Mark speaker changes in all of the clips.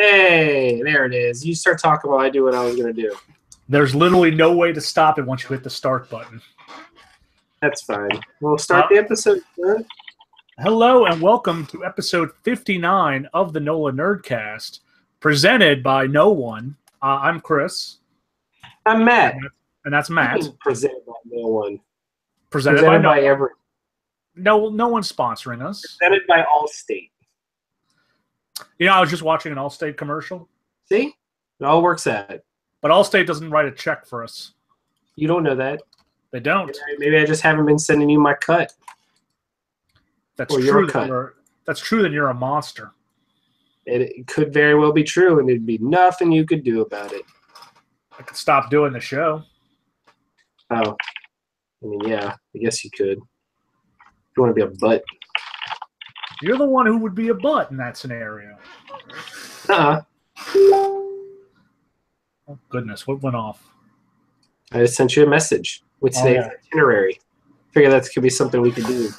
Speaker 1: Hey, there it is. You start talking while I do what I was going to do.
Speaker 2: There's literally no way to stop it once you hit the start button.
Speaker 1: That's fine. We'll start the episode. Huh?
Speaker 2: Hello and welcome to episode 59 of the NOLA Nerdcast, presented by no one. I'm Chris.
Speaker 1: I'm Matt.
Speaker 2: And that's Matt.
Speaker 1: Presented by no one.
Speaker 2: Presented by
Speaker 1: everyone.
Speaker 2: No one's sponsoring us.
Speaker 1: Presented by Allstate.
Speaker 2: You know, I was just watching an Allstate commercial.
Speaker 1: See? It all works out.
Speaker 2: But Allstate doesn't write a check for us.
Speaker 1: You don't know that.
Speaker 2: They don't.
Speaker 1: Maybe I just haven't been sending you my cut.
Speaker 2: That's true. That's true that you're a monster.
Speaker 1: It could very well be true, and there'd be nothing you could do about it.
Speaker 2: I could stop doing the show.
Speaker 1: Oh. I mean, yeah, I guess you could. If you want to be a butt.
Speaker 2: You're the one who would be a butt in that scenario.
Speaker 1: Uh-uh.
Speaker 2: Oh, goodness, what went off?
Speaker 1: I just sent you a message with today's itinerary. Figure that could be something we could do.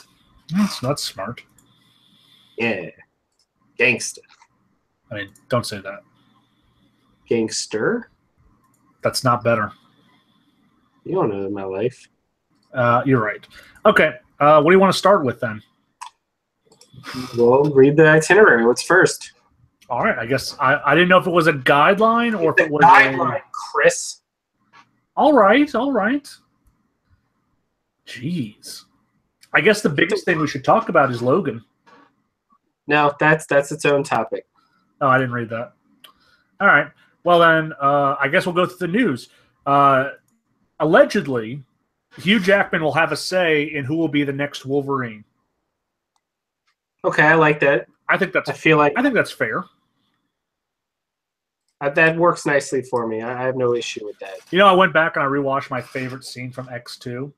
Speaker 2: That's smart.
Speaker 1: Yeah. Gangster.
Speaker 2: I mean, don't say that.
Speaker 1: Gangster?
Speaker 2: That's not better.
Speaker 1: You don't know my life.
Speaker 2: You're right. Okay. What do you want to start with then?
Speaker 1: Well, read the itinerary. What's first?
Speaker 2: All right. I guess I didn't know if it was a guideline or if it was
Speaker 1: guideline, Chris.
Speaker 2: All right. Jeez. I guess the biggest thing we should talk about is Logan.
Speaker 1: No, that's its own topic.
Speaker 2: Oh, I didn't read that. All right. Well, then, I guess we'll go through the news. Allegedly, Hugh Jackman will have a say in who will be the next Wolverine.
Speaker 1: Okay, I like that.
Speaker 2: I think that's fair.
Speaker 1: That works nicely for me. I have no issue with that.
Speaker 2: You know, I went back and I rewatched my favorite scene from X2.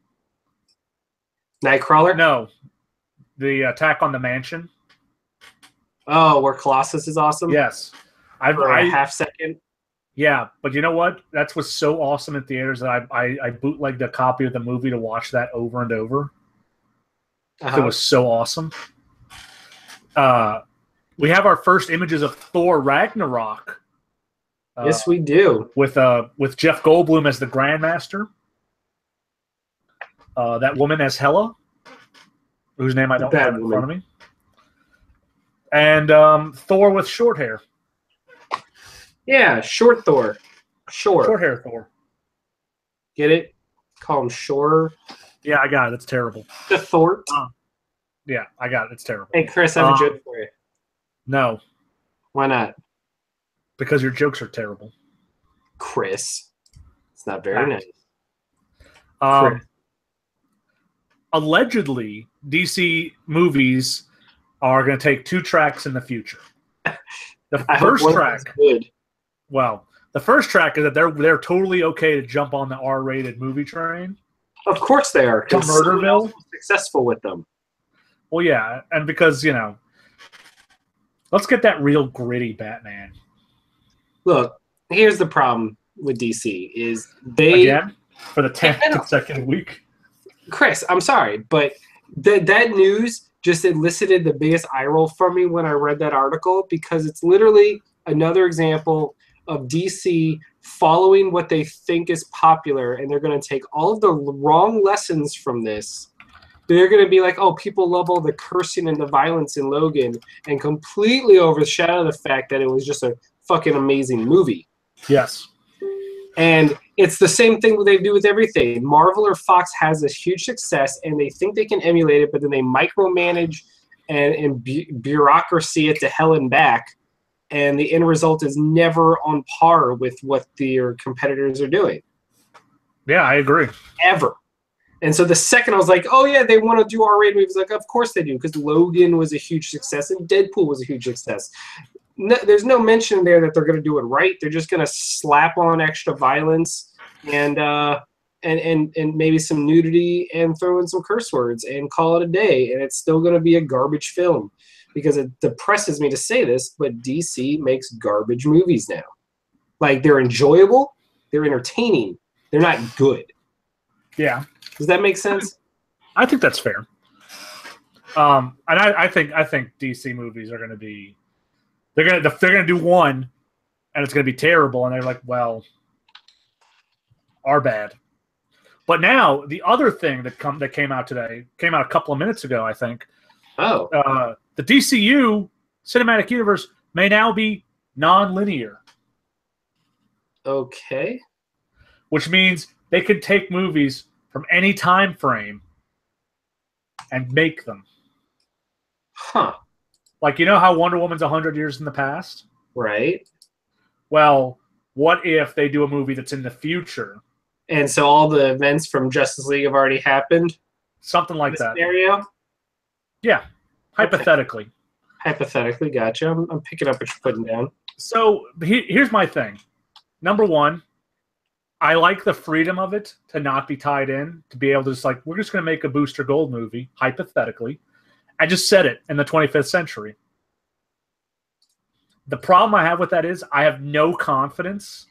Speaker 1: Nightcrawler?
Speaker 2: No. The attack on the mansion.
Speaker 1: Oh, where Colossus is awesome?
Speaker 2: Yes.
Speaker 1: For a half second?
Speaker 2: Yeah, but you know what? That was so awesome in theaters that I bootlegged a copy of the movie to watch that over and over. It was so awesome. We have our first images of Thor Ragnarok.
Speaker 1: Yes, we do.
Speaker 2: With Jeff Goldblum as the Grandmaster. That woman as Hela, whose name I don't have in front of me. And Thor with short hair.
Speaker 1: Yeah, short Thor.
Speaker 2: Short hair Thor.
Speaker 1: Get it? Call him Shore.
Speaker 2: Yeah, I got it. It's terrible.
Speaker 1: The Thor.
Speaker 2: Yeah, I got it. It's terrible.
Speaker 1: Hey, Chris, I have a joke for you.
Speaker 2: No.
Speaker 1: Why not?
Speaker 2: Because your jokes are terrible.
Speaker 1: Chris. It's not very nice.
Speaker 2: Allegedly, DC movies are going to take 2 tracks in the future. The first track. Good. Well, the first track is that they're totally okay to jump on the R-rated movie train.
Speaker 1: Of course they are.
Speaker 2: To Murderville.
Speaker 1: Successful with them.
Speaker 2: Well, yeah, and because, you know, let's get that real gritty Batman.
Speaker 1: Look, here's the problem with DC is they...
Speaker 2: Again? For the 10th consecutive week?
Speaker 1: Chris, I'm sorry, but that news just elicited the biggest eye roll from me when I read that article because it's literally another example of DC following what they think is popular, and they're going to take all of the wrong lessons from this. They're going to be like, oh, people love all the cursing and the violence in Logan, and completely overshadow the fact that it was just a fucking amazing movie.
Speaker 2: Yes.
Speaker 1: And it's the same thing they do with everything. Marvel or Fox has this huge success, and they think they can emulate it, but then they micromanage and bureaucracy it to hell and back, and the end result is never on par with what their competitors are doing.
Speaker 2: Yeah, I agree.
Speaker 1: Ever. And so the second I was like, oh, yeah, they want to do R-rated movies. Like, of course they do, because Logan was a huge success and Deadpool was a huge success. No, there's no mention there that they're going to do it right. They're just going to slap on extra violence and maybe some nudity and throw in some curse words and call it a day. And it's still going to be a garbage film because it depresses me to say this, but DC makes garbage movies now. Like, they're enjoyable, they're entertaining, they're not good.
Speaker 2: Yeah.
Speaker 1: Does that make sense?
Speaker 2: I think that's fair. And I think DC movies are going to be they're going to do one and it's going to be terrible. And they're like, well, our bad. But now the other thing that came out today, came out a couple of minutes ago, I think.
Speaker 1: Oh.
Speaker 2: The DCU cinematic universe may now be non-linear.
Speaker 1: Okay.
Speaker 2: Which means they could take movies from any time frame and make them.
Speaker 1: Huh.
Speaker 2: Like, you know how Wonder Woman's 100 years in the past?
Speaker 1: Right.
Speaker 2: Well, what if they do a movie that's in the future?
Speaker 1: And so all the events from Justice League have already happened?
Speaker 2: Something like that.
Speaker 1: Scenario?
Speaker 2: Yeah. Hypothetically.
Speaker 1: Okay. Hypothetically, gotcha. I'm picking up what you're putting down.
Speaker 2: So here's my thing. Number one, I like the freedom of it to not be tied in, to be able to just like, we're just going to make a Booster Gold movie, hypothetically. I just said it in the 25th century. The problem I have with that is I have no confidence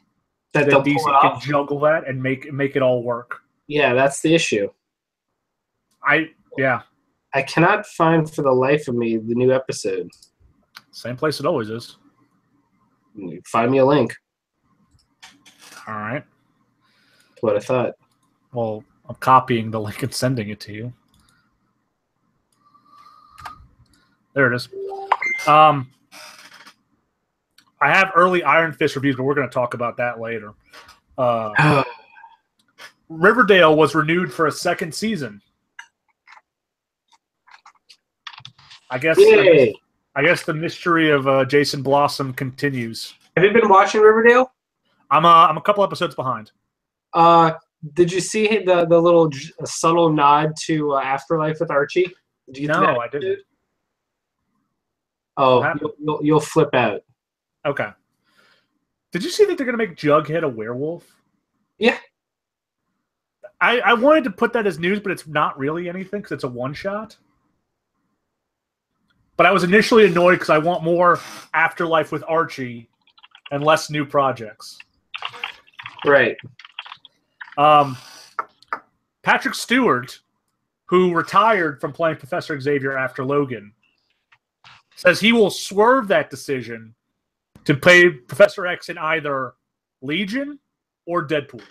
Speaker 2: that DC can juggle that and make it all work.
Speaker 1: Yeah, that's the issue. I cannot find for the life of me the new episode.
Speaker 2: Same place it always is.
Speaker 1: Find me a link.
Speaker 2: All right.
Speaker 1: That's what I thought.
Speaker 2: Well, I'm copying the link and sending it to you. There it is. I have early Iron Fist reviews, but we're going to talk about that later. Riverdale was renewed for a second season. I guess the mystery of Jason Blossom continues.
Speaker 1: Have you been watching Riverdale?
Speaker 2: I'm a couple episodes behind.
Speaker 1: Did you see the little subtle nod to Afterlife with Archie? Did you
Speaker 2: No, I didn't.
Speaker 1: Oh, you'll flip out.
Speaker 2: Okay. Did you see that they're going to make Jughead a werewolf?
Speaker 1: Yeah.
Speaker 2: I wanted to put that as news, but it's not really anything because it's a one-shot. But I was initially annoyed because I want more Afterlife with Archie and less new projects.
Speaker 1: Right.
Speaker 2: Patrick Stewart, who retired from playing Professor Xavier after Logan, says he will swerve that decision to play Professor X in either Legion or Deadpool.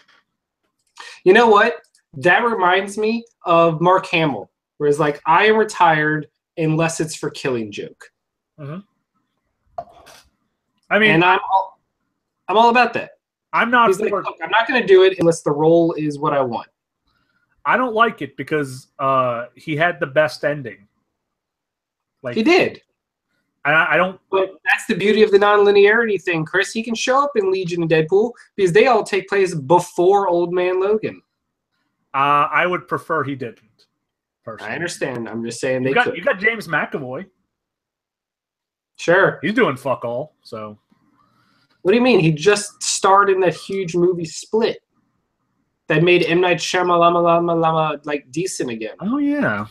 Speaker 1: You know what? That reminds me of Mark Hamill, where it's like, I am retired unless it's for Killing Joke.
Speaker 2: Mm-hmm. I mean,
Speaker 1: and I'm all about that.
Speaker 2: I'm not.
Speaker 1: He's like, look, I'm not going to do it unless the role is what I want.
Speaker 2: I don't like it because he had the best ending.
Speaker 1: Like, he did.
Speaker 2: I don't.
Speaker 1: But that's the beauty of the non-linearity thing, Chris. He can show up in Legion and Deadpool because they all take place before Old Man Logan.
Speaker 2: I would prefer he didn't. Personally.
Speaker 1: I understand. I'm just saying
Speaker 2: you got James McAvoy.
Speaker 1: Sure.
Speaker 2: He's doing fuck all. So.
Speaker 1: What do you mean? He just starred in that huge movie Split that made M. Night Shyamalan like decent again.
Speaker 2: Oh yeah.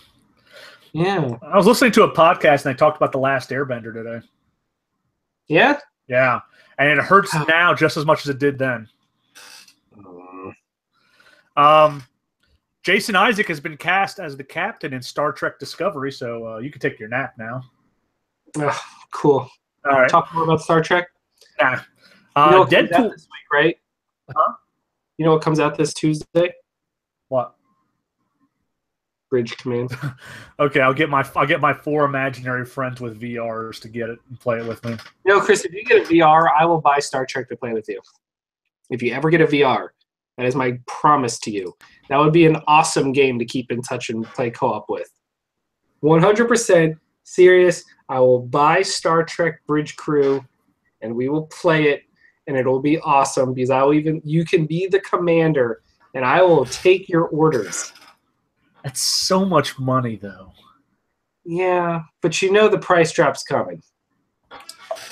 Speaker 1: Yeah.
Speaker 2: I was listening to a podcast and they talked about The Last Airbender today.
Speaker 1: Yeah?
Speaker 2: Yeah. And it hurts now just as much as it did then. Jason Isaac has been cast as the captain in Star Trek Discovery, so you can take your nap now.
Speaker 1: Oh, cool.
Speaker 2: All right.
Speaker 1: Talk more about Star Trek?
Speaker 2: Nah.
Speaker 1: You know what
Speaker 2: Deadpool
Speaker 1: comes out this week, right?
Speaker 2: Huh?
Speaker 1: You know what comes out this Tuesday?
Speaker 2: What?
Speaker 1: Bridge Command.
Speaker 2: Okay, I'll get my 4 imaginary friends with VRs to get it and play it with me.
Speaker 1: You know, Chris, if you get a VR, I will buy Star Trek to play with you. If you ever get a VR, that is my promise to you. That would be an awesome game to keep in touch and play co-op with. 100% serious. I will buy Star Trek Bridge Crew, and we will play it, and it'll be awesome because you can be the commander, and I will take your orders.
Speaker 2: That's so much money, though.
Speaker 1: Yeah, but you know the price drop's coming.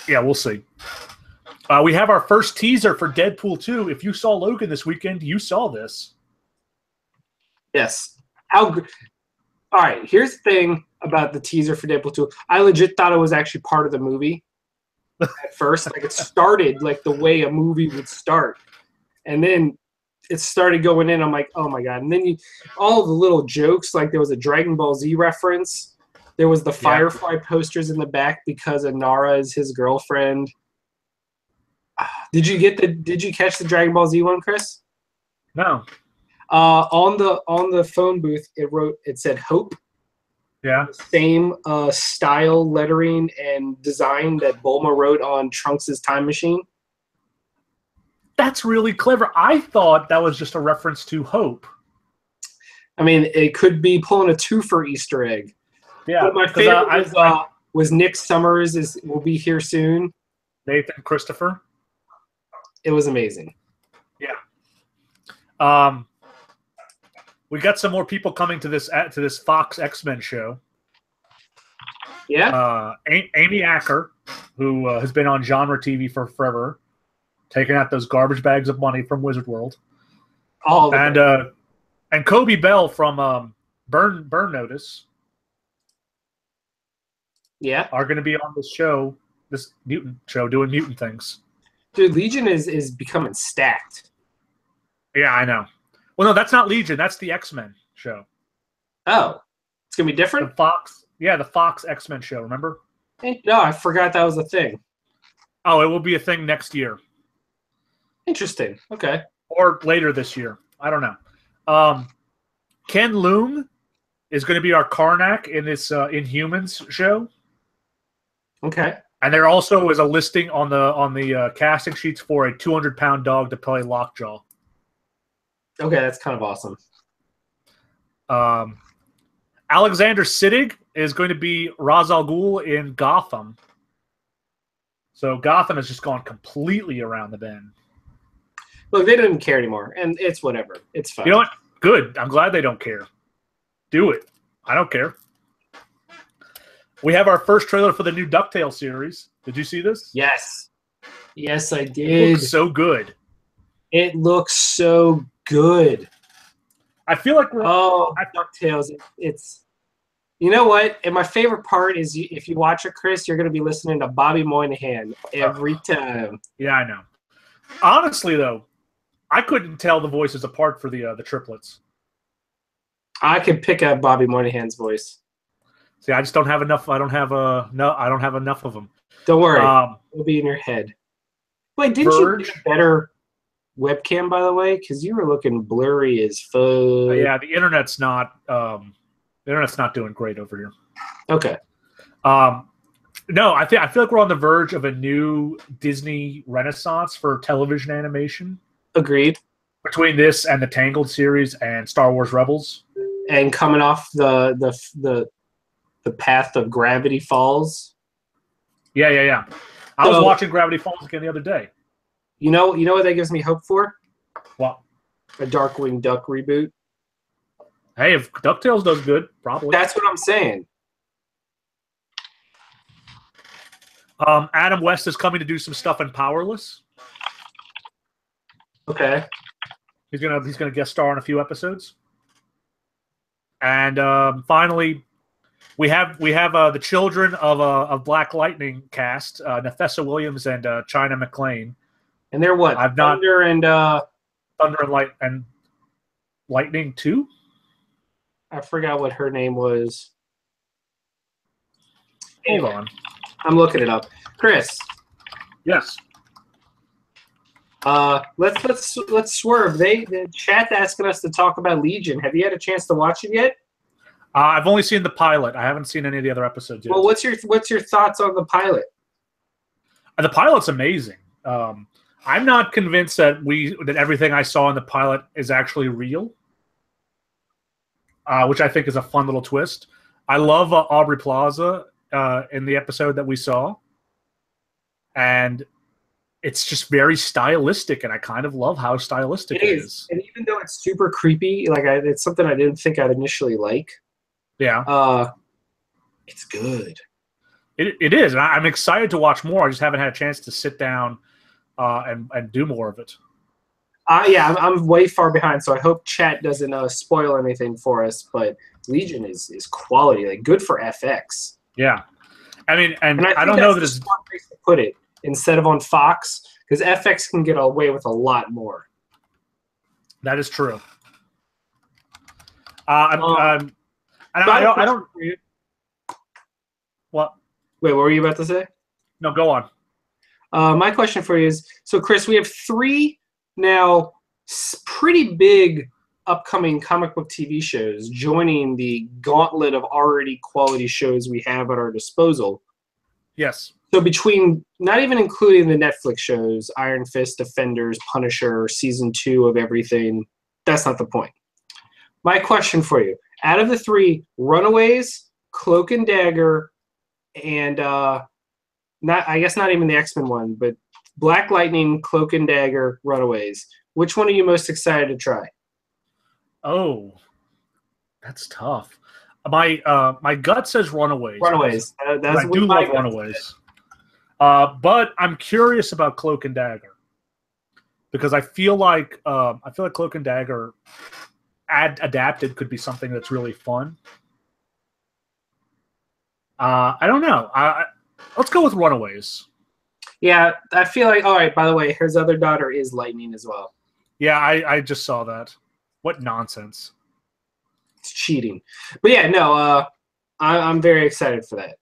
Speaker 2: Yeah, we'll see. We have our first teaser for Deadpool 2. If you saw Logan this weekend, you saw this.
Speaker 1: Yes. All right, here's the thing about the teaser for Deadpool 2. I legit thought it was actually part of the movie at first. Like, it started like the way a movie would start. And then it started going in. I'm like, oh, my God. And then all the little jokes, like there was a Dragon Ball Z reference. There was the Firefly posters in the back because Inara is his girlfriend. Did you catch the Dragon Ball Z one, Chris?
Speaker 2: No.
Speaker 1: On the phone booth, it said Hope.
Speaker 2: Yeah.
Speaker 1: Same style, lettering, and design that Bulma wrote on Trunks' time machine.
Speaker 2: That's really clever. I thought that was just a reference to Hope.
Speaker 1: I mean, it could be pulling a twofer Easter egg.
Speaker 2: Yeah.
Speaker 1: But my favorite was Nick Summers will be here soon.
Speaker 2: Nathan Christopher.
Speaker 1: It was amazing.
Speaker 2: Yeah. We got some more people coming to this Fox X-Men show.
Speaker 1: Yeah.
Speaker 2: Amy Acker, who has been on genre TV for forever, taking out those garbage bags of money from Wizard World. And Kobe Bell from Burn Notice.
Speaker 1: Yeah.
Speaker 2: Are going to be on this show, this mutant show, doing mutant things.
Speaker 1: Dude, Legion is becoming stacked.
Speaker 2: Yeah, I know. Well, no, that's not Legion. That's the X-Men show.
Speaker 1: Oh, it's gonna be different.
Speaker 2: The Fox X-Men show. Remember?
Speaker 1: No, I forgot that was a thing.
Speaker 2: Oh, it will be a thing next year.
Speaker 1: Interesting. Okay.
Speaker 2: Or later this year. I don't know. Ken Loom is going to be our Karnak in this Inhumans show.
Speaker 1: Okay.
Speaker 2: And there also is a listing on the casting sheets for a 200-pound dog to play Lockjaw.
Speaker 1: Okay, that's kind of awesome.
Speaker 2: Alexander Siddig is going to be Ra's al Ghul in Gotham. So Gotham has just gone completely around the bend.
Speaker 1: Look, they don't care anymore, and it's whatever. It's fine.
Speaker 2: You know what? Good. I'm glad they don't care. Do it. I don't care. We have our first trailer for the new DuckTales series. Did you see this?
Speaker 1: Yes. Yes, I did.
Speaker 2: It looks so good.
Speaker 1: It looks so good.
Speaker 2: I feel like
Speaker 1: DuckTales. It's you know what? And my favorite part is if you watch it, Chris, you're going to be listening to Bobby Moynihan every time.
Speaker 2: Yeah, I know. Honestly, though, I couldn't tell the voices apart for the triplets.
Speaker 1: I could pick up Bobby Moynihan's voice.
Speaker 2: See, I just don't have enough. I don't have enough of them.
Speaker 1: Don't worry, it'll be in your head. Wait, didn't you get a better webcam, by the way? Because you were looking blurry as fuck.
Speaker 2: Yeah, the internet's not doing great over here.
Speaker 1: Okay.
Speaker 2: No, I feel like we're on the verge of a new Disney renaissance for television animation.
Speaker 1: Agreed.
Speaker 2: Between this and the Tangled series and Star Wars Rebels,
Speaker 1: and coming off the path of Gravity Falls.
Speaker 2: Yeah. I was watching Gravity Falls again the other day.
Speaker 1: You know what that gives me hope for?
Speaker 2: What?
Speaker 1: A Darkwing Duck reboot.
Speaker 2: Hey, if DuckTales does good, probably.
Speaker 1: That's what I'm saying.
Speaker 2: Adam West is coming to do some stuff in Powerless.
Speaker 1: Okay.
Speaker 2: He's gonna guest star on a few episodes. And finally, we have the children of Black Lightning cast, Nefessa Williams and China McClain.
Speaker 1: And they're what? Thunder and
Speaker 2: Lightning 2?
Speaker 1: I forgot what her name was.
Speaker 2: Hold on.
Speaker 1: I'm looking it up. Chris.
Speaker 2: Yes.
Speaker 1: Let's swerve. The chat's asking us to talk about Legion. Have you had a chance to watch it yet?
Speaker 2: I've only seen the pilot. I haven't seen any of the other episodes yet.
Speaker 1: Well, what's your thoughts on the pilot?
Speaker 2: The pilot's amazing. I'm not convinced that everything I saw in the pilot is actually real, which I think is a fun little twist. I love Aubrey Plaza in the episode that we saw, and it's just very stylistic, and I kind of love how stylistic it is.
Speaker 1: And even though it's super creepy, it's something I didn't think I'd initially like.
Speaker 2: Yeah.
Speaker 1: It's good.
Speaker 2: It is, and I'm excited to watch more. I just haven't had a chance to sit down and do more of it.
Speaker 1: Yeah, I'm way far behind, so I hope chat doesn't spoil anything for us. But Legion is quality, good for FX.
Speaker 2: Yeah, I mean, and
Speaker 1: I
Speaker 2: don't know that
Speaker 1: it's a smart place to put it instead of on Fox, because FX can get away with a lot more.
Speaker 2: That is true. I don't. What?
Speaker 1: Wait, what were you about to say?
Speaker 2: No, go on.
Speaker 1: My question for you is, so Chris, we have 3 now pretty big upcoming comic book TV shows joining the gauntlet of already quality shows we have at our disposal.
Speaker 2: Yes.
Speaker 1: So between, not even including the Netflix shows, Iron Fist, Defenders, Punisher, Season 2 of everything, that's not the point. My question for you, out of the 3, Runaways, Cloak and Dagger, and I guess not even the X-Men one, but Black Lightning, Cloak and Dagger, Runaways, which one are you most excited to try?
Speaker 2: Oh, that's tough. My gut says Runaways.
Speaker 1: Runaways.
Speaker 2: I do love Runaways. But I'm curious about Cloak and Dagger because I feel like Cloak and Dagger adapted could be something that's really fun. I don't know. Let's go with Runaways.
Speaker 1: Yeah, I feel like. All right. By the way, his other daughter is Lightning as well.
Speaker 2: Yeah, I just saw that. What nonsense!
Speaker 1: It's cheating. But yeah, no. I'm very excited for that.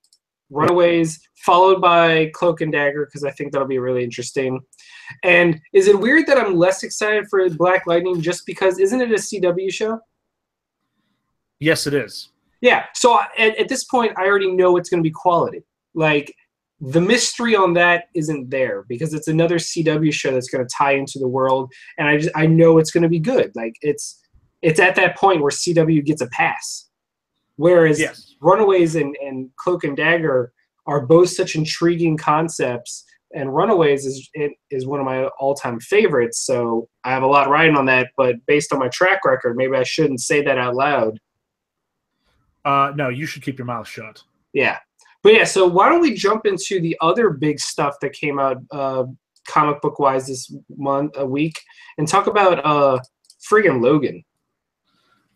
Speaker 1: Runaways, followed by Cloak and Dagger, because I think that'll be really interesting. And is it weird that I'm less excited for Black Lightning just because isn't it a CW show?
Speaker 2: Yes, it is.
Speaker 1: Yeah. So at this point, I already know it's going to be quality. Like, the mystery on that isn't there because it's another CW show that's going to tie into the world, and I know it's going to be good. Like, it's at that point where CW gets a pass. Whereas Runaways and Cloak and Dagger are both such intriguing concepts, and Runaways is one of my all-time favorites, so I have a lot riding on that, but based on my track record, maybe I shouldn't say that out loud.
Speaker 2: No, you should keep your mouth shut.
Speaker 1: Yeah. But yeah, so why don't we jump into the other big stuff that came out comic book-wise this week, and talk about friggin' Logan.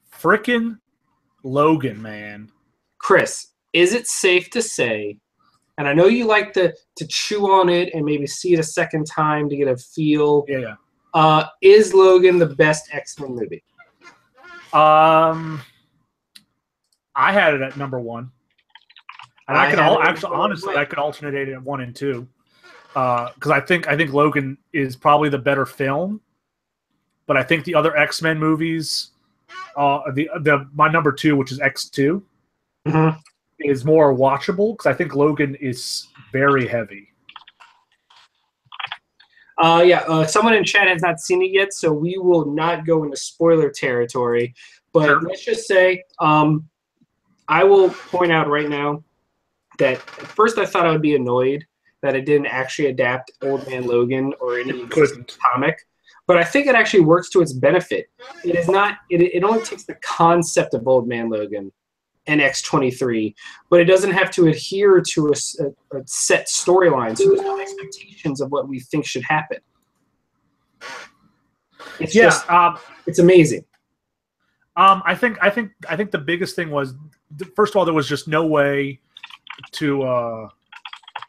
Speaker 2: Frickin' Logan, man.
Speaker 1: Chris, is it safe to say, and I know you like to chew on it and maybe see it a second time to get a feel.
Speaker 2: Yeah.
Speaker 1: Is Logan the best X-Men movie?
Speaker 2: I had it at number 1. And I could alternate it at 1 and 2. Because I think Logan is probably the better film. But I think the other X-Men movies, my number 2, which is X2, is more watchable because I think Logan is very heavy.
Speaker 1: Someone in chat has not seen it yet, so we will not go into spoiler territory. But let's just say, I will point out right now that at first I thought I would be annoyed that it didn't actually adapt Old Man Logan or any comic. But I think it actually works to its benefit. It is not. It only takes the concept of Old Man Logan and X-23, but it doesn't have to adhere to a set storyline. So there's no expectations of what we think should happen. It's it's amazing.
Speaker 2: I think the biggest thing was, first of all, there was just no way to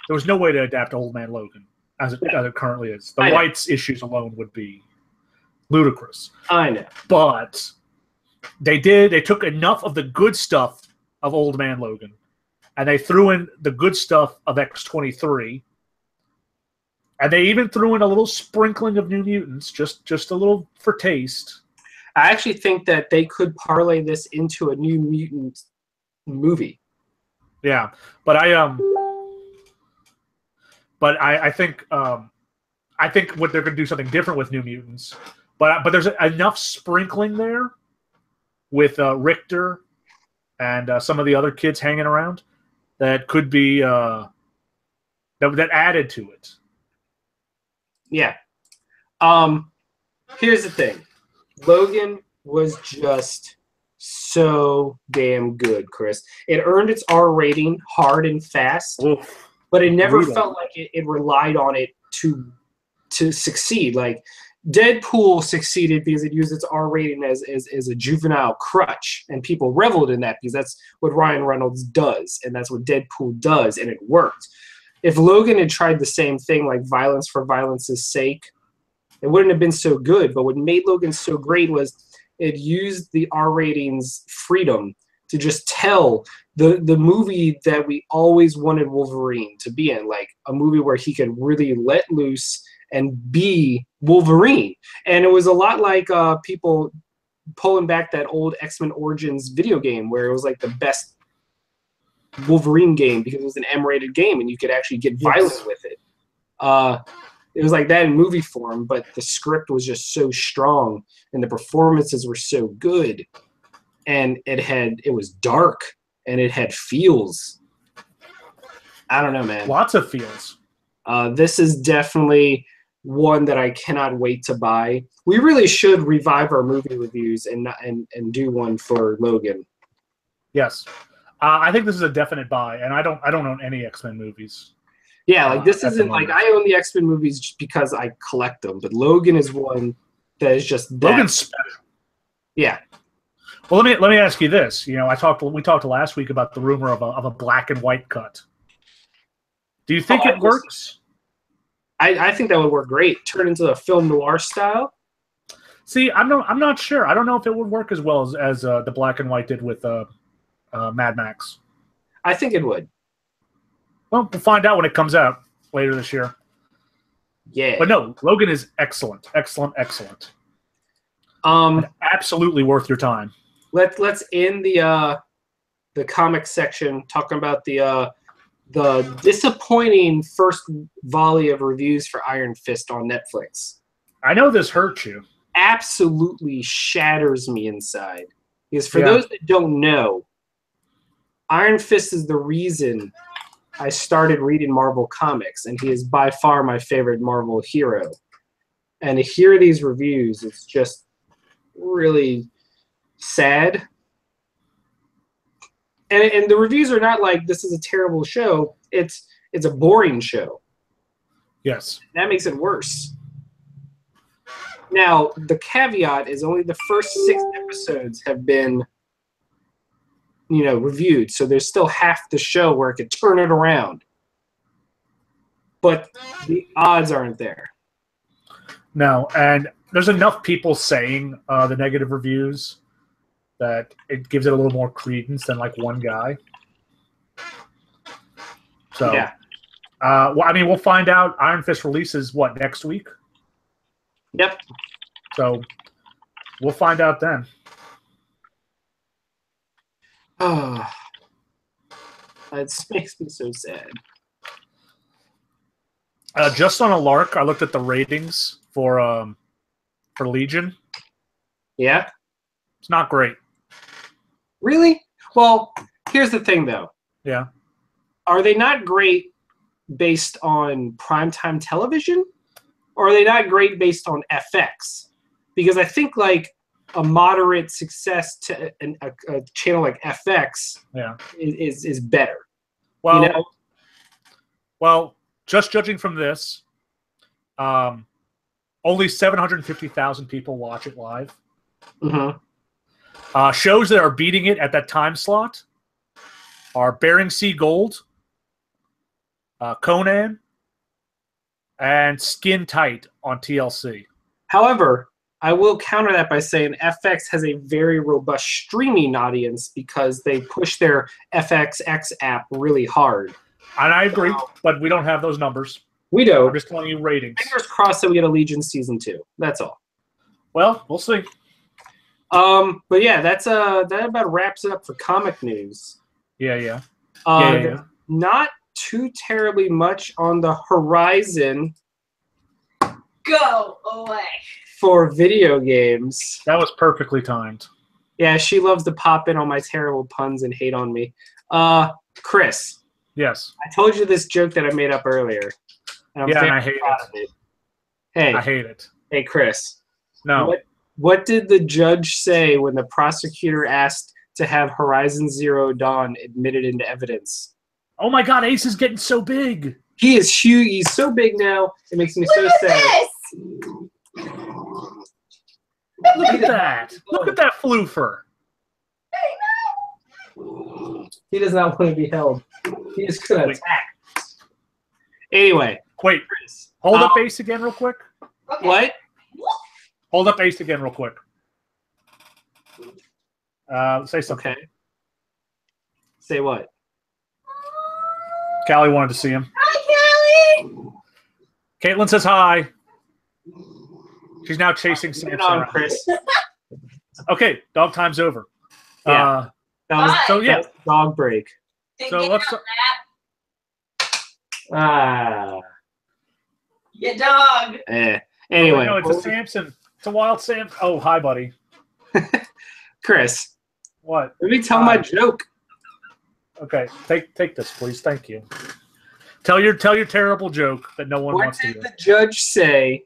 Speaker 2: adapt Old Man Logan as it currently is. The rights issues alone would be ludicrous.
Speaker 1: I know.
Speaker 2: But they took enough of the good stuff of Old Man Logan and they threw in the good stuff of X-23, and they even threw in a little sprinkling of New Mutants, just a little for taste.
Speaker 1: I actually think that they could parlay this into a New Mutant movie.
Speaker 2: Yeah, but I think what they're going to do something different with New Mutants. But there's enough sprinkling there with Richter and some of the other kids hanging around that could be that added to it.
Speaker 1: Yeah. Here's the thing. Logan was just so damn good, Chris. It earned its R rating hard and fast, but it never felt like it relied on it to succeed. Like Deadpool succeeded because it used its R rating as a juvenile crutch, and people reveled in that because that's what Ryan Reynolds does, and that's what Deadpool does, and it worked. If Logan had tried the same thing, like violence for violence's sake, it wouldn't have been so good. But what made Logan so great was it used the R rating's freedom to just tell the movie that we always wanted Wolverine to be in, like a movie where he could really let loose and be Wolverine. And it was a lot like people pulling back that old X-Men Origins video game where it was like the best Wolverine game because it was an M-rated game and you could actually get violent with it. It was like that in movie form, but the script was just so strong and the performances were so good, and it was dark and it had feels. I don't know, man.
Speaker 2: Lots of feels.
Speaker 1: This is definitely one that I cannot wait to buy. We really should revive our movie reviews and do one for Logan.
Speaker 2: Yes, I think this is a definite buy, and I don't own any X-Men movies.
Speaker 1: Yeah, like this isn't like I own the X-Men movies just because I collect them, but Logan is one that is just that.
Speaker 2: Logan's special.
Speaker 1: Yeah.
Speaker 2: Well, let me ask you this. You know, we talked last week about the rumor of a black and white cut. Do you think it works?
Speaker 1: I think that would work great. Turn into a film noir style.
Speaker 2: See, I'm not sure. I don't know if it would work as well as the black and white did with Mad Max.
Speaker 1: I think it would.
Speaker 2: Well, we'll find out when it comes out later this year.
Speaker 1: Yeah.
Speaker 2: But no, Logan is excellent. Excellent. Absolutely worth your time.
Speaker 1: Let's end the comic section talking about the disappointing first volley of reviews for Iron Fist on Netflix.
Speaker 2: I know this hurts you.
Speaker 1: Absolutely shatters me inside. Because for those that don't know, Iron Fist is the reason I started reading Marvel comics, and he is by far my favorite Marvel hero. And to hear these reviews, it's just really sad. And the reviews are not like this is a terrible show. It's a boring show.
Speaker 2: Yes.
Speaker 1: That makes it worse. Now, the caveat is only the first 6 episodes have been reviewed, so there's still half the show where it could turn it around, but the odds aren't there.
Speaker 2: No, and there's enough people saying the negative reviews that it gives it a little more credence than like one guy. So
Speaker 1: yeah.
Speaker 2: Well, I mean, we'll find out. Iron Fist releases next week?
Speaker 1: Yep.
Speaker 2: So we'll find out then.
Speaker 1: Oh, it makes me so sad.
Speaker 2: Just on a lark, I looked at the ratings for Legion.
Speaker 1: Yeah?
Speaker 2: It's not great.
Speaker 1: Really? Well, here's the thing, though.
Speaker 2: Yeah.
Speaker 1: Are they not great based on primetime television? Or are they not great based on FX? Because I think, like, a moderate success to a channel like FX is better.
Speaker 2: Well, well, just judging from this, only 750,000 people watch it live.
Speaker 1: Mm-hmm.
Speaker 2: Shows that are beating it at that time slot are Bering Sea Gold, Conan, and Skin Tight on TLC.
Speaker 1: However, I will counter that by saying FX has a very robust streaming audience because they push their FXX app really hard.
Speaker 2: And I agree, but we don't have those numbers.
Speaker 1: We don't.
Speaker 2: I'm just telling you ratings.
Speaker 1: Fingers crossed that we get a Legion season 2. That's all.
Speaker 2: Well, we'll see.
Speaker 1: But yeah, that about wraps it up for comic news.
Speaker 2: Yeah.
Speaker 1: Not too terribly much on the horizon.
Speaker 3: Go away.
Speaker 1: For video games.
Speaker 2: That was perfectly timed.
Speaker 1: Yeah, she loves to pop in on my terrible puns and hate on me. Chris.
Speaker 2: Yes.
Speaker 1: I told you this joke that I made up earlier.
Speaker 2: And I hate it.
Speaker 1: Hey.
Speaker 2: I hate it.
Speaker 1: Hey, Chris.
Speaker 2: No.
Speaker 1: What did the judge say when the prosecutor asked to have Horizon Zero Dawn admitted into evidence?
Speaker 2: Oh my God, Ace is getting so big.
Speaker 1: He is huge. He's so big now. It makes me so sad.
Speaker 2: Look at that. Look at that floofer.
Speaker 1: He does not want to be held. He is going to attack. Anyway.
Speaker 2: Wait. Hold up Ace again real quick.
Speaker 3: Okay.
Speaker 1: What?
Speaker 2: Hold up Ace again real quick. Say something.
Speaker 1: Okay. Say what?
Speaker 2: Callie wanted to see him.
Speaker 3: Hi, Callie.
Speaker 2: Caitlin says hi. She's now chasing Samson around.
Speaker 1: Chris.
Speaker 2: Okay, dog time's over.
Speaker 1: Yeah.
Speaker 2: So yeah,
Speaker 1: dog break.
Speaker 2: So let's.
Speaker 3: Your dog.
Speaker 1: Anyway,
Speaker 2: no, it's a Samson. It's a wild Samson. Oh, hi, buddy.
Speaker 1: Chris.
Speaker 2: What?
Speaker 1: Let me tell my joke.
Speaker 2: Okay, take this, please. Thank you. Tell your terrible joke that no one wants to hear.
Speaker 1: What did the judge say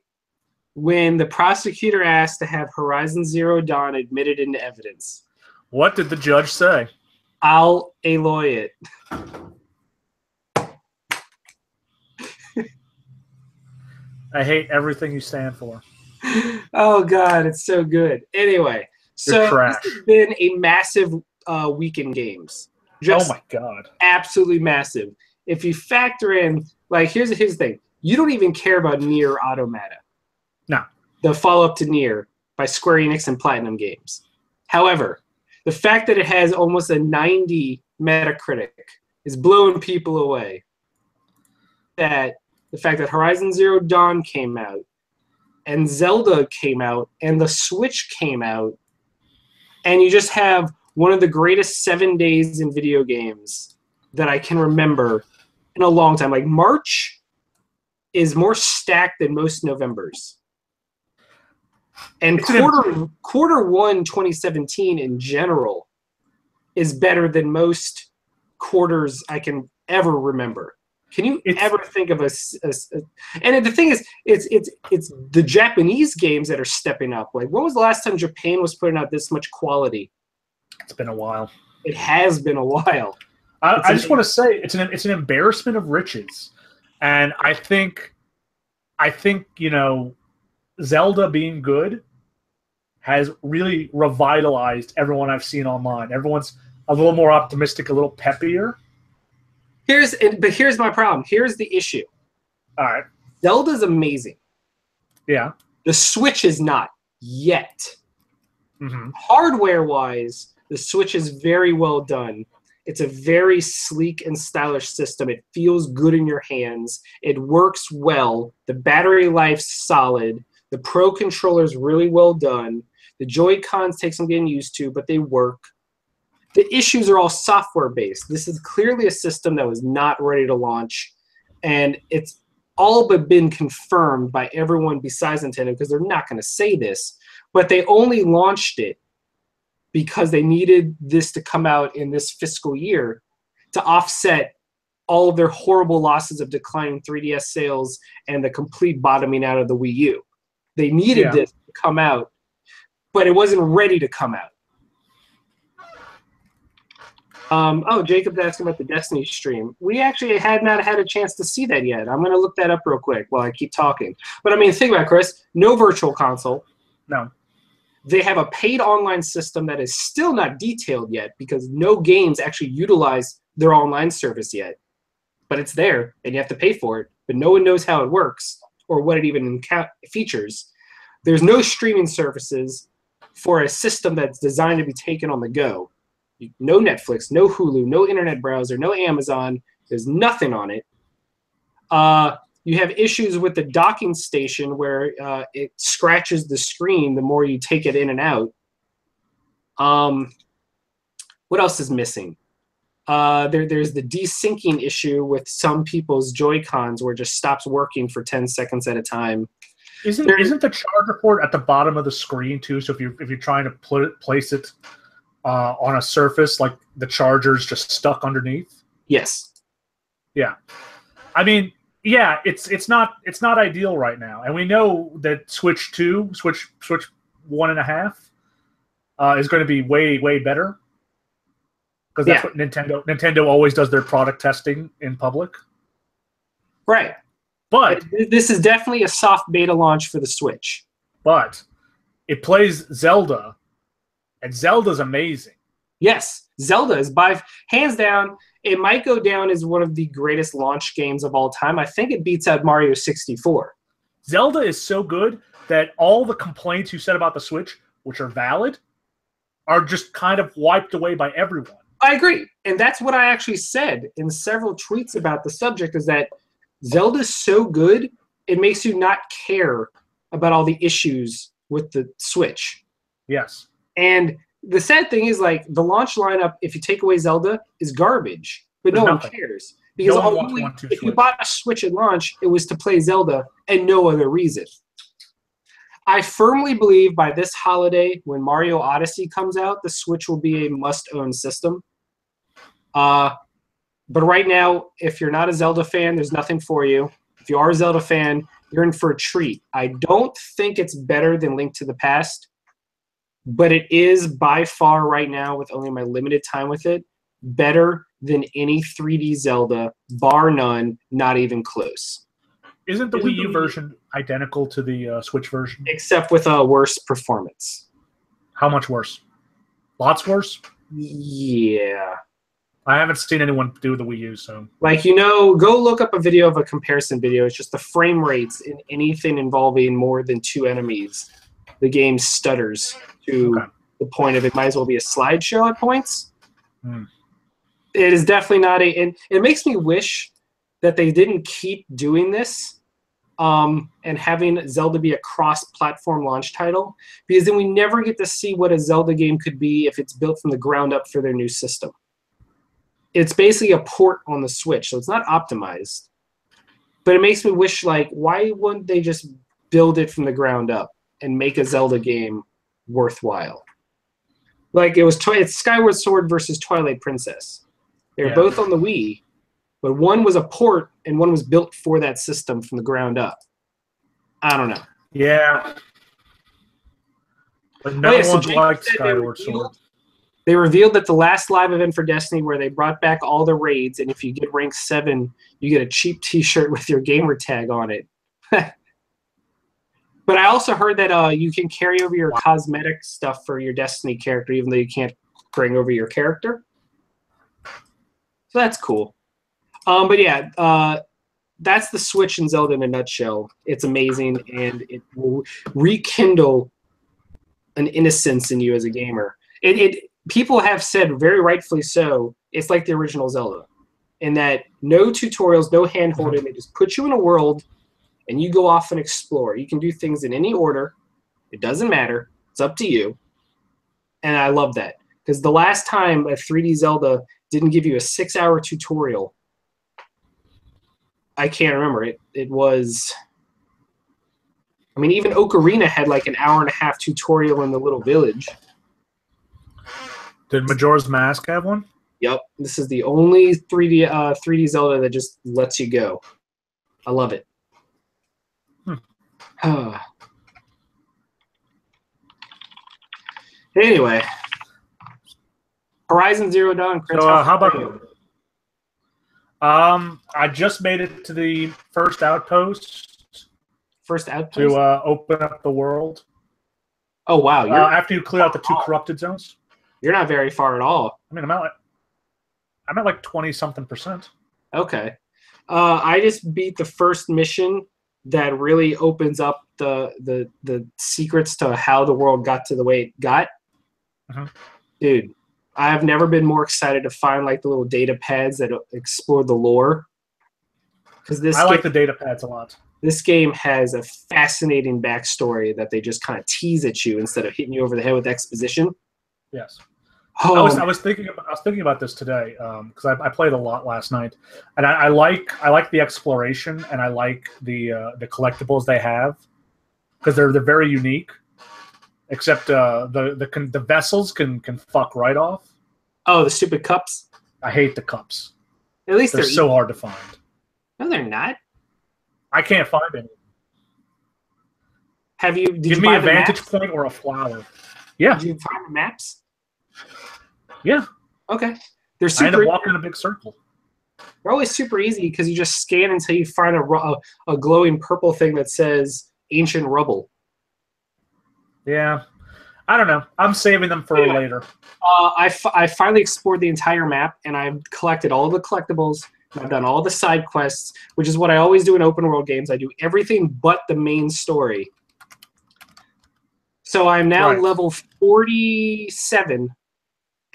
Speaker 1: when the prosecutor asked to have Horizon Zero Dawn admitted into evidence?
Speaker 2: What did the judge say?
Speaker 1: I'll alloy it.
Speaker 2: I hate everything you stand for.
Speaker 1: Oh God, it's so good. Anyway, so this has been a massive week in games. Just
Speaker 2: oh my God,
Speaker 1: absolutely massive. If you factor in, like, here's the thing: you don't even care about Nier Automata.
Speaker 2: No,
Speaker 1: the follow-up to Nier by Square Enix and Platinum Games. However, the fact that it has almost a 90 Metacritic is blowing people away. That the fact that Horizon Zero Dawn came out, and Zelda came out, and the Switch came out, and you just have one of the greatest 7 days in video games that I can remember in a long time. Like, March is more stacked than most Novembers. And quarter one 2017 in general is better than most quarters I can ever remember. Can you ever think of and the thing is, it's the Japanese games that are stepping up. Like, when was the last time Japan was putting out this much quality?
Speaker 2: It's been a while.
Speaker 1: It has been a while.
Speaker 2: I just want to say it's an embarrassment of riches, and I think Zelda being good has really revitalized everyone I've seen online. Everyone's a little more optimistic, a little peppier.
Speaker 1: But here's my problem. Here's the issue.
Speaker 2: All right.
Speaker 1: Zelda's amazing.
Speaker 2: Yeah.
Speaker 1: The Switch is not yet.
Speaker 2: Mm-hmm.
Speaker 1: Hardware-wise, the Switch is very well done. It's a very sleek and stylish system. It feels good in your hands. It works well. The battery life's solid. The Pro controller's really well done. The Joy-Cons take some getting used to, but they work. The issues are all software-based. This is clearly a system that was not ready to launch, and it's all but been confirmed by everyone besides Nintendo, because they're not going to say this, but they only launched it because they needed this to come out in this fiscal year to offset all of their horrible losses of declining 3DS sales and the complete bottoming out of the Wii U. They needed this to come out, but it wasn't ready to come out. Jacob's asking about the Destiny stream. We actually had not had a chance to see that yet. I'm going to look that up real quick while I keep talking. But, I mean, think about it, Chris. No virtual console.
Speaker 2: No.
Speaker 1: They have a paid online system that is still not detailed yet because no games actually utilize their online service yet. But it's there, and you have to pay for it. But no one knows how it works or what it even features. There's no streaming services for a system that's designed to be taken on the go. No Netflix, no Hulu, no internet browser, no Amazon. There's nothing on it. You have issues with the docking station where it scratches the screen the more you take it in and out. What else is missing? There's the desyncing issue with some people's Joy-Cons where it just stops working for 10 seconds at a time.
Speaker 2: Isn't the charger port at the bottom of the screen too? So if you're trying to place it on a surface, like the charger's just stuck underneath?
Speaker 1: Yes.
Speaker 2: Yeah. I mean, yeah, it's not ideal right now, and we know that Switch 2, Switch 1.5 is going to be way better because that's what Nintendo always does their product testing in public.
Speaker 1: Right.
Speaker 2: But
Speaker 1: this is definitely a soft beta launch for the Switch.
Speaker 2: But it plays Zelda, and Zelda's amazing.
Speaker 1: Yes, Zelda is by hands down. It might go down as one of the greatest launch games of all time. I think it beats out Mario 64.
Speaker 2: Zelda is so good that all the complaints you said about the Switch, which are valid, are just kind of wiped away by everyone.
Speaker 1: I agree. And that's what I actually said in several tweets about the subject, is that Zelda's so good, it makes you not care about all the issues with the Switch.
Speaker 2: Yes.
Speaker 1: And the sad thing is, like, the launch lineup, if you take away Zelda, is garbage. But no one cares. Because if you bought a Switch at launch, it was to play Zelda and no other reason. I firmly believe by this holiday, when Mario Odyssey comes out, the Switch will be a must-own system. But right now, if you're not a Zelda fan, there's nothing for you. If you are a Zelda fan, you're in for a treat. I don't think it's better than Link to the Past, but it is by far right now, with only my limited time with it, better than any 3D Zelda, bar none, not even close.
Speaker 2: Isn't the Wii U version identical to the Switch version?
Speaker 1: Except with a worse performance.
Speaker 2: How much worse? Lots worse?
Speaker 1: Yeah.
Speaker 2: I haven't seen anyone do the Wii U, so...
Speaker 1: Like, go look up a video of a comparison video. It's just the frame rates in anything involving more than 2 enemies. The game stutters to the point of it might as well be a slideshow at points. It is definitely not a... And it makes me wish that they didn't keep doing this and having Zelda be a cross-platform launch title, because then we never get to see what a Zelda game could be if it's built from the ground up for their new system. It's basically a port on the Switch, so it's not optimized. But it makes me wish, like, why wouldn't they just build it from the ground up and make a Zelda game worthwhile? Like, it's Skyward Sword versus Twilight Princess. They're both on the Wii, but one was a port and one was built for that system from the ground up. I don't know.
Speaker 2: Yeah. But no one liked Skyward Sword.
Speaker 1: They revealed that the last live event for Destiny, where they brought back all the raids, and if you get rank 7, you get a cheap T-shirt with your gamer tag on it. But I also heard that you can carry over your cosmetic stuff for your Destiny character, even though you can't bring over your character. So that's cool. But yeah, that's the Switch and Zelda in a nutshell. It's amazing, and it will rekindle an innocence in you as a gamer. People have said, very rightfully so, it's like the original Zelda, in that no tutorials, no hand-holding. They just put you in a world, and you go off and explore. You can do things in any order. It doesn't matter. It's up to you. And I love that, because the last time a 3D Zelda didn't give you a 6-hour tutorial, I can't remember. It was... I mean, even Ocarina had like an hour-and-a-half tutorial in the little village.
Speaker 2: Did Majora's Mask have one?
Speaker 1: Yep. This is the only 3D Zelda that just lets you go. I love it. Anyway. Horizon Zero Dawn. Chris,
Speaker 2: so how about you? I just made it to the first outpost.
Speaker 1: First outpost?
Speaker 2: To open up the world.
Speaker 1: Oh, wow.
Speaker 2: After you clear out the 2 corrupted zones.
Speaker 1: You're not very far at all.
Speaker 2: I mean, I'm at like 20-something%.
Speaker 1: Okay. I just beat the first mission that really opens up the secrets to how the world got to the way it got. Dude, I've never been more excited to find like the little data pads that explore the lore.
Speaker 2: I like the data pads a lot.
Speaker 1: This game has a fascinating backstory that they just kind of tease at you instead of hitting you over the head with exposition.
Speaker 2: Yes. I was thinking about this today because I played a lot last night, and I like the exploration, and I like the collectibles they have because they're very unique. Except the vessels can fuck right off.
Speaker 1: Oh, the stupid cups.
Speaker 2: I hate the cups.
Speaker 1: At least
Speaker 2: they're so hard to find.
Speaker 1: No, they're not.
Speaker 2: I can't find any.
Speaker 1: Did
Speaker 2: Give
Speaker 1: you
Speaker 2: me
Speaker 1: buy
Speaker 2: a vantage point or a flower. Yeah.
Speaker 1: Did you find the maps?
Speaker 2: Yeah.
Speaker 1: Okay. They're super.
Speaker 2: I end up walking in a big circle.
Speaker 1: They're always super easy because you just scan until you find a glowing purple thing that says ancient rubble.
Speaker 2: Yeah. I don't know. I'm saving them for later.
Speaker 1: I finally explored the entire map, and I've collected all the collectibles. I've done all the side quests, which is what I always do in open world games. I do everything but the main story. So I'm now level 47,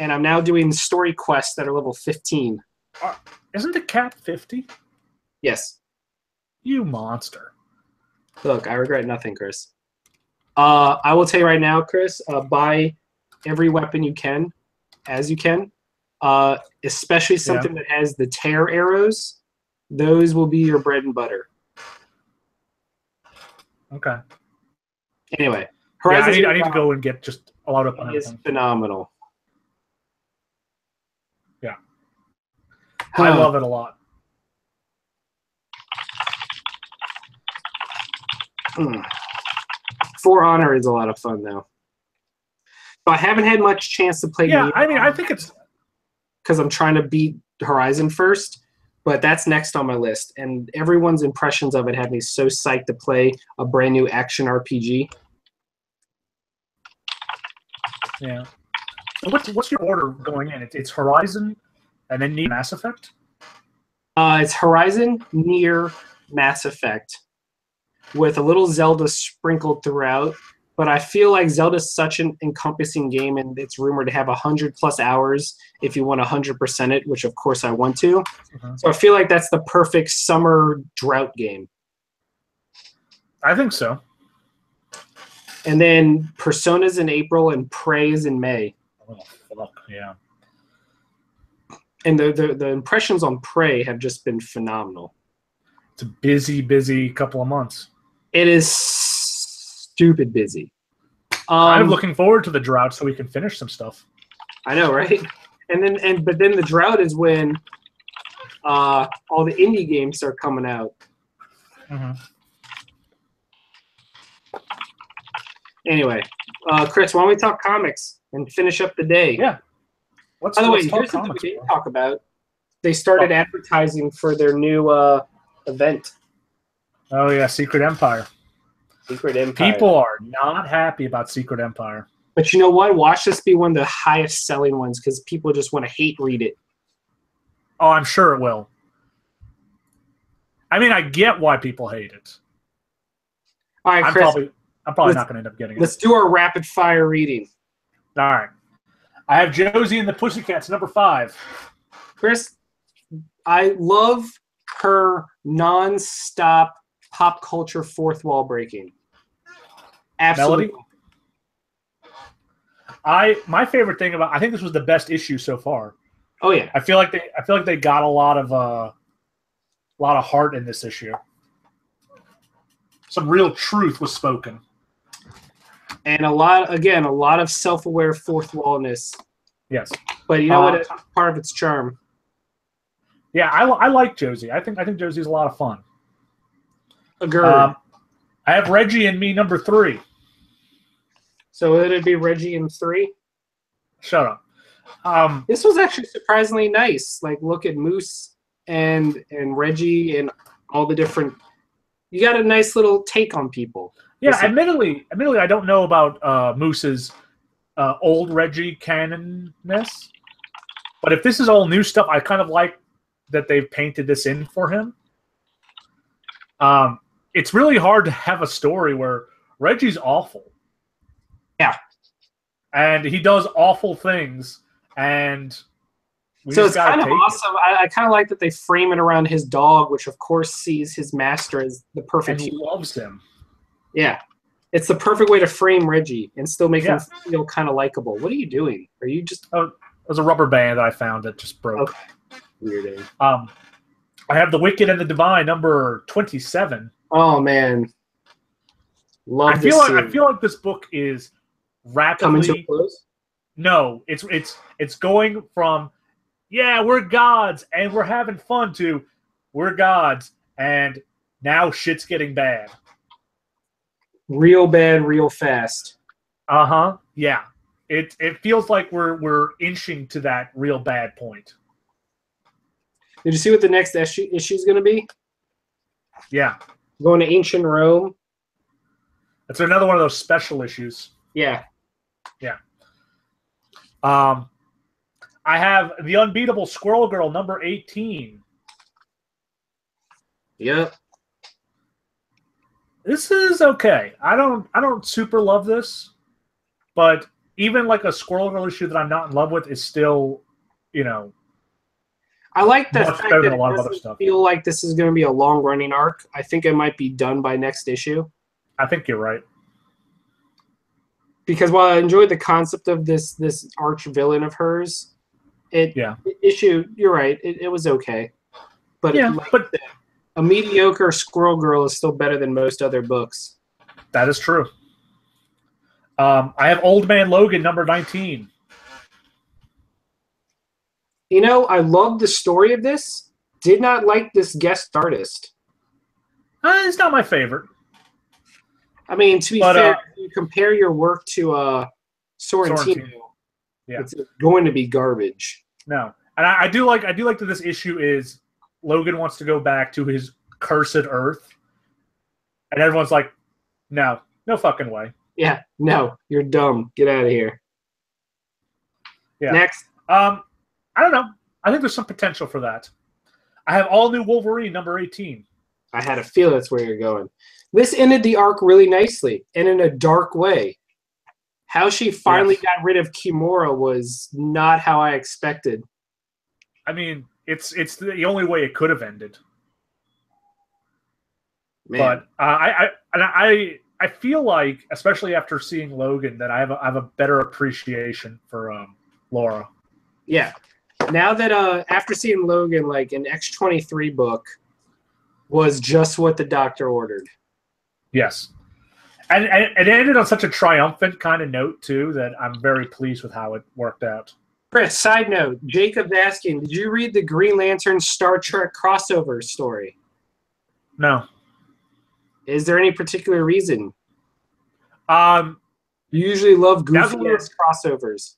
Speaker 1: and I'm now doing story quests that are level 15.
Speaker 2: Isn't the cap 50?
Speaker 1: Yes.
Speaker 2: You monster.
Speaker 1: Look, I regret nothing, Chris. I will tell you right now, Chris, buy every weapon you can, as you can, especially something that has the tear arrows. Those will be your bread and butter.
Speaker 2: Okay.
Speaker 1: Anyway,
Speaker 2: Horizon I need to go and get just a lot of on everything.
Speaker 1: It's phenomenal.
Speaker 2: Yeah. I love it a lot.
Speaker 1: For Honor is a lot of fun, though. So I haven't had much chance to play.
Speaker 2: Yeah, I mean, I think it's
Speaker 1: because I'm trying to beat Horizon first, but that's next on my list. And everyone's impressions of it have me so psyched to play a brand new action RPG.
Speaker 2: Yeah. So what's your order going in? It's Horizon, and then Mass Effect.
Speaker 1: It's Horizon, Nier, Mass Effect, with a little Zelda sprinkled throughout. But I feel like Zelda's such an encompassing game, and it's rumored to have 100+ hours if you want 100% it, which of course I want to. So I feel like that's the perfect summer drought game.
Speaker 2: I think so.
Speaker 1: And then Persona's in April and Prey is in May.
Speaker 2: Oh, fuck, yeah.
Speaker 1: And the impressions on Prey have just been phenomenal.
Speaker 2: It's a busy couple of months.
Speaker 1: It is stupid busy.
Speaker 2: I'm looking forward to the drought so we can finish some stuff.
Speaker 1: I know, right? But then the drought is when all the indie games start coming out. Anyway, Chris, why don't we talk comics and finish up the day?
Speaker 2: Yeah.
Speaker 1: By the way, here's something we didn't talk about. They started advertising for their new event.
Speaker 2: Oh, yeah, Secret Empire.
Speaker 1: Secret Empire.
Speaker 2: People are not happy about Secret Empire.
Speaker 1: But you know what? Watch this be one of the highest selling ones because people just want to hate read it.
Speaker 2: Oh, I'm sure it will. I mean, I get why people hate it.
Speaker 1: All right, Chris.
Speaker 2: I'm probably not going to end up getting it.
Speaker 1: Let's do our rapid fire reading.
Speaker 2: All right. I have Josie and the Pussycats, number 5.
Speaker 1: Chris, I love her non-stop pop culture fourth wall breaking. Absolutely.
Speaker 2: Melody? My favorite thing I think this was the best issue so far.
Speaker 1: Oh yeah.
Speaker 2: I feel like they got a lot of heart in this issue. Some real truth was spoken.
Speaker 1: And a lot of self-aware fourth wallness.
Speaker 2: Yes.
Speaker 1: But you know what? It's part of its charm.
Speaker 2: Yeah, I like Josie. I think Josie's a lot of fun.
Speaker 1: Agreed.
Speaker 2: I have Reggie and Me, number 3.
Speaker 1: So it'd be Reggie and 3?
Speaker 2: Shut up.
Speaker 1: This was actually surprisingly nice. Like, look at Moose and Reggie and all the different. You got a nice little take on people.
Speaker 2: Yeah, admittedly, I don't know about Moose's old Reggie canonness, but if this is all new stuff, I kind of like that they've painted this in for him. It's really hard to have a story where Reggie's awful.
Speaker 1: Yeah.
Speaker 2: And he does awful things, and
Speaker 1: so it's kind of awesome. I kind of like that they frame it around his dog, which of course sees his master as the perfect.
Speaker 2: And he loves him.
Speaker 1: Yeah. It's the perfect way to frame Reggie and still make him feel kind of likable. What are you doing? Are you just...
Speaker 2: Oh, there's a rubber band that I found that just broke.
Speaker 1: Okay. Weird.
Speaker 2: I have The Wicked and the Divine, number 27.
Speaker 1: Oh, man.
Speaker 2: I feel like this book is rapidly...
Speaker 1: Coming to a close?
Speaker 2: No. It's going from, yeah, we're gods and we're having fun to, we're gods and now shit's getting bad.
Speaker 1: Real bad, real fast.
Speaker 2: Yeah. It feels like we're inching to that real bad point.
Speaker 1: Did you see what the next issue is going to be?
Speaker 2: Yeah.
Speaker 1: Going to ancient Rome.
Speaker 2: That's another one of those special issues.
Speaker 1: Yeah.
Speaker 2: Yeah. I have The Unbeatable Squirrel Girl, number 18.
Speaker 1: Yep.
Speaker 2: This is okay. I don't super love this, but even like a Squirrel Girl issue that I'm not in love with is still,
Speaker 1: I like the
Speaker 2: much
Speaker 1: fact
Speaker 2: better
Speaker 1: that
Speaker 2: than a
Speaker 1: it
Speaker 2: lot of other
Speaker 1: doesn't
Speaker 2: stuff.
Speaker 1: feel like this is going to be a long-running arc. I think it might be done by next issue.
Speaker 2: I think you're right.
Speaker 1: Because while I enjoyed the concept of this arch villain of hers, issue, you're right, it was okay. But, but a mediocre Squirrel Girl is still better than most other books.
Speaker 2: That is true. I have Old Man Logan, number 19.
Speaker 1: I love the story of this. Did not like this guest artist.
Speaker 2: It's not my favorite.
Speaker 1: I mean, to be fair, if you compare your work to Sorrentino, it's going to be garbage.
Speaker 2: No, and I do like that this issue is Logan wants to go back to his cursed Earth, and everyone's like, no fucking way.
Speaker 1: Yeah, no, you're dumb. Get out of here.
Speaker 2: Yeah.
Speaker 1: Next.
Speaker 2: I don't know. I think there's some potential for that. I have All New Wolverine, number 18.
Speaker 1: I had a feeling that's where you're going. This ended the arc really nicely and in a dark way. How she finally got rid of Kimura was not how I expected.
Speaker 2: I mean, it's the only way it could have ended.
Speaker 1: Man.
Speaker 2: But I feel like, especially after seeing Logan, that I have a better appreciation for Laura.
Speaker 1: Yeah. Now that after seeing Logan, like an X-23 book was just what the doctor ordered.
Speaker 2: Yes. And it ended on such a triumphant kind of note, too, that I'm very pleased with how it worked out.
Speaker 1: Chris, side note, Jacob's asking, did you read the Green Lantern Star Trek crossover story?
Speaker 2: No.
Speaker 1: Is there any particular reason?
Speaker 2: You
Speaker 1: usually love goofy-ass crossovers.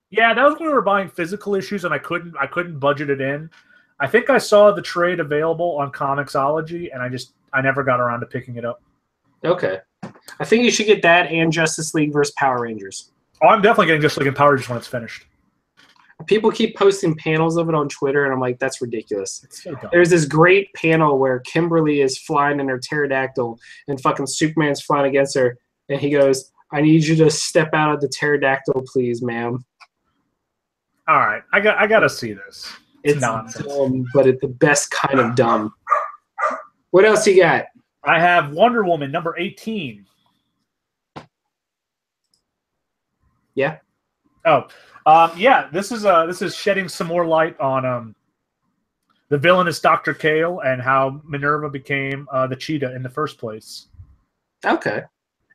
Speaker 2: Yeah, that was when we were buying physical issues, and I couldn't budget it in. I think I saw the trade available on Comixology, and I never got around to picking it up.
Speaker 1: Okay. I think you should get that and Justice League versus Power Rangers.
Speaker 2: Oh, I'm definitely getting Justice League and Power Rangers when it's finished.
Speaker 1: People keep posting panels of it on Twitter, and I'm like, that's ridiculous.
Speaker 2: So
Speaker 1: there's this great panel where Kimberly is flying in her pterodactyl, and fucking Superman's flying against her, and he goes, I need you to step out of the pterodactyl, please, ma'am.
Speaker 2: All right, I got to see this.
Speaker 1: It's nonsense, dumb, but it's the best kind of dumb. What else you got?
Speaker 2: I have Wonder Woman number 18.
Speaker 1: Yeah.
Speaker 2: Oh, yeah. This is shedding some more light on the villainous Dr. Kale and how Minerva became the cheetah in the first place.
Speaker 1: Okay.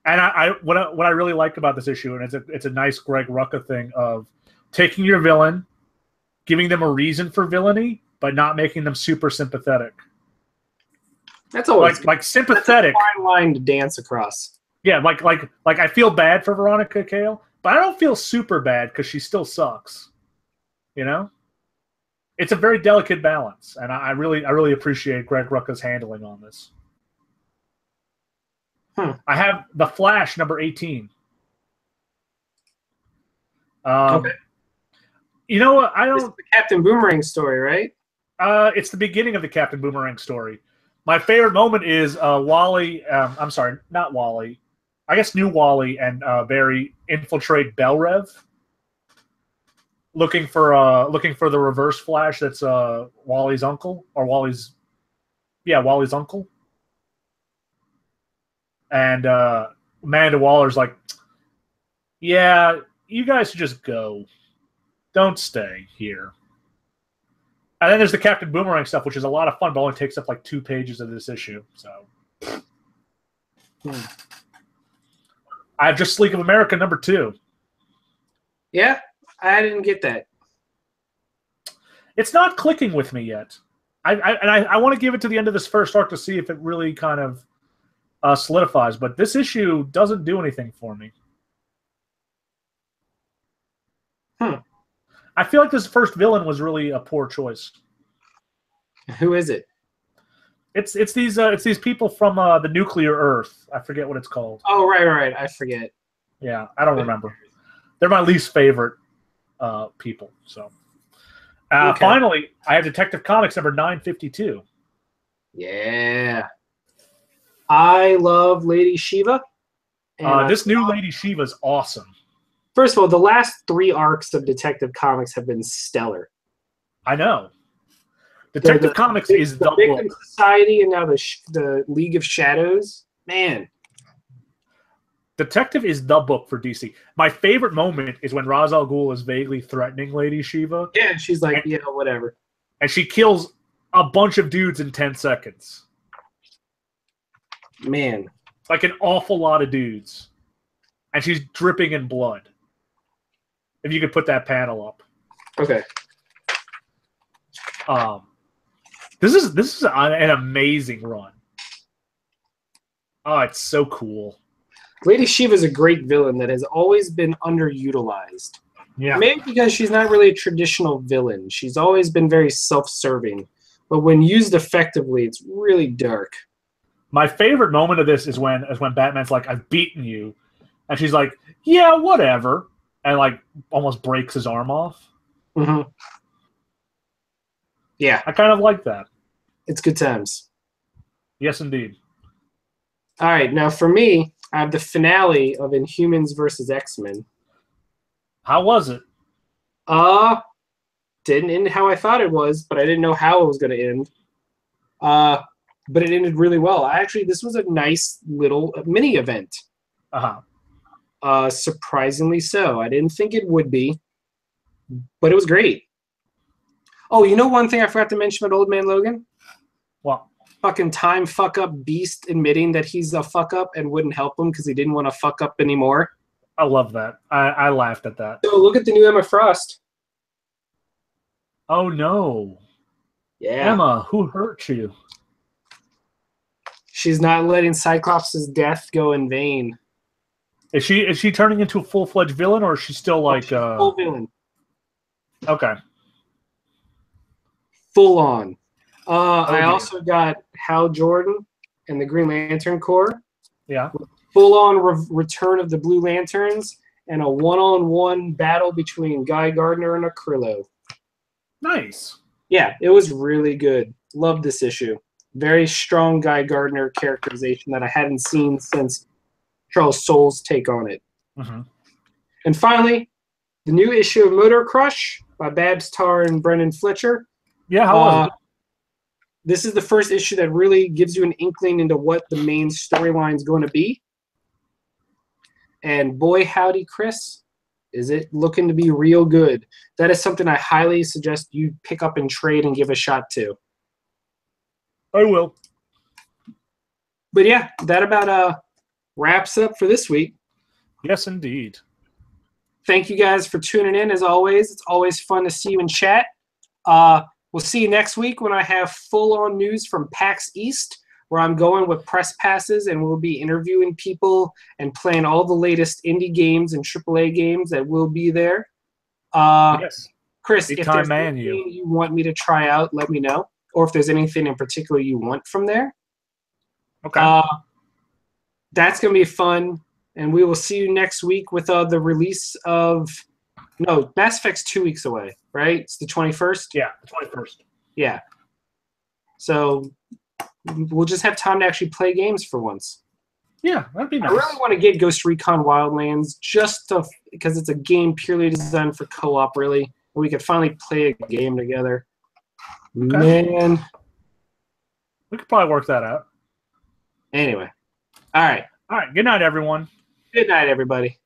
Speaker 2: And what I really like about this issue, and it's a nice Greg Rucka thing of taking your villain, giving them a reason for villainy, but not making them super sympathetic.
Speaker 1: That's always
Speaker 2: like sympathetic.
Speaker 1: That's a fine line to dance across.
Speaker 2: Yeah, like I feel bad for Veronica Cale, but I don't feel super bad because she still sucks. You know, it's a very delicate balance, and I really appreciate Greg Rucka's handling on this. I have The Flash number 18.
Speaker 1: Okay.
Speaker 2: You know what?
Speaker 1: This is the Captain Boomerang story, right?
Speaker 2: It's the beginning of the Captain Boomerang story. My favorite moment is Wally. I'm sorry, not Wally. I guess New Wally and Barry infiltrate Belrev, looking for the Reverse Flash. That's Wally's uncle or Wally's uncle. And Amanda Waller's like, yeah, you guys should just go. Don't stay here. And then there's the Captain Boomerang stuff, which is a lot of fun, but only takes up like 2 pages of this issue. So I have Justice League of America number 2.
Speaker 1: Yeah, I didn't get that.
Speaker 2: It's not clicking with me yet. I want to give it to the end of this first arc to see if it really kind of solidifies. But this issue doesn't do anything for me. I feel like this first villain was really a poor choice.
Speaker 1: Who is it?
Speaker 2: It's these people from the nuclear Earth. I forget what it's called.
Speaker 1: Oh, right. I forget.
Speaker 2: Yeah, I don't remember. They're my least favorite people. So, okay. Finally, I have Detective Comics number 952.
Speaker 1: Yeah, I love Lady Shiva.
Speaker 2: This new Lady Shiva is awesome.
Speaker 1: First of all, the last 3 arcs of Detective Comics have been stellar.
Speaker 2: I know. Detective Comics is the
Speaker 1: Victim
Speaker 2: book.
Speaker 1: Society and now the League of Shadows. Man.
Speaker 2: Detective is the book for DC. My favorite moment is when Ra's al Ghul is vaguely threatening Lady Shiva.
Speaker 1: Yeah, and she's like, yeah, whatever.
Speaker 2: And she kills a bunch of dudes in 10 seconds.
Speaker 1: Man.
Speaker 2: Like an awful lot of dudes. And she's dripping in blood. If you could put that panel up.
Speaker 1: Okay.
Speaker 2: This is an amazing run. Oh, it's so cool.
Speaker 1: Lady Shiva's a great villain that has always been underutilized.
Speaker 2: Yeah.
Speaker 1: Maybe because she's not really a traditional villain. She's always been very self-serving. But when used effectively, it's really dark.
Speaker 2: My favorite moment of this is when Batman's like, I've beaten you. And she's like, yeah, whatever. And like almost breaks his arm off.
Speaker 1: Mm-hmm. Yeah.
Speaker 2: I kind of like that.
Speaker 1: It's good times.
Speaker 2: Yes, indeed.
Speaker 1: All right. Now for me, I have the finale of Inhumans versus X-Men.
Speaker 2: How was it?
Speaker 1: Didn't end how I thought it was, but I didn't know how it was going to end. But it ended really well. This was a nice little mini event. Surprisingly so. I didn't think it would be, but it was great. Oh, you know one thing I forgot to mention about Old Man Logan?
Speaker 2: What?
Speaker 1: Fucking time fuck up Beast admitting that he's a fuck up and wouldn't help him because he didn't want to fuck up anymore.
Speaker 2: I love that. I laughed at that.
Speaker 1: So look at the new Emma Frost.
Speaker 2: Oh no.
Speaker 1: Yeah.
Speaker 2: Emma, who hurt you?
Speaker 1: She's not letting Cyclops' death go in vain.
Speaker 2: Is she turning into a full-fledged villain, or is she still like
Speaker 1: full villain?
Speaker 2: Okay.
Speaker 1: Full on. I also got Hal Jordan and the Green Lantern Corps.
Speaker 2: Yeah.
Speaker 1: Full on return of the Blue Lanterns and a one-on-one battle between Guy Gardner and Akrillo.
Speaker 2: Nice.
Speaker 1: Yeah, it was really good. Loved this issue. Very strong Guy Gardner characterization that I hadn't seen since Charles Soule's take on it.
Speaker 2: Mm-hmm.
Speaker 1: And finally, the new issue of Motor Crush by Babs Tarr and Brendan Fletcher.
Speaker 2: Yeah, how was it?
Speaker 1: This is the first issue that really gives you an inkling into what the main storyline is going to be. And boy, howdy, Chris, is it looking to be real good. That is something I highly suggest you pick up and trade and give a shot to.
Speaker 2: I will.
Speaker 1: But yeah, that about wraps up for this week.
Speaker 2: Yes, indeed.
Speaker 1: Thank you guys for tuning in, as always. It's always fun to see you in chat. We'll see you next week when I have full-on news from PAX East, where I'm going with press passes, and we'll be interviewing people and playing all the latest indie games and AAA games that will be there.
Speaker 2: Yes.
Speaker 1: Chris, if there's anything you want me to try out, let me know. Or if there's anything in particular you want from there.
Speaker 2: Okay.
Speaker 1: That's going to be fun. And we will see you next week with the release of... No, Mass Effect's 2 weeks away, right? It's the 21st?
Speaker 2: Yeah, the 21st.
Speaker 1: Yeah. So we'll just have time to actually play games for once.
Speaker 2: Yeah, that'd be nice.
Speaker 1: I really want to get Ghost Recon Wildlands just because it's a game purely designed for co-op, really. We could finally play a game together. Okay. Man.
Speaker 2: We could probably work that out.
Speaker 1: Anyway. All right.
Speaker 2: All right. Good night, everyone.
Speaker 1: Good night, everybody.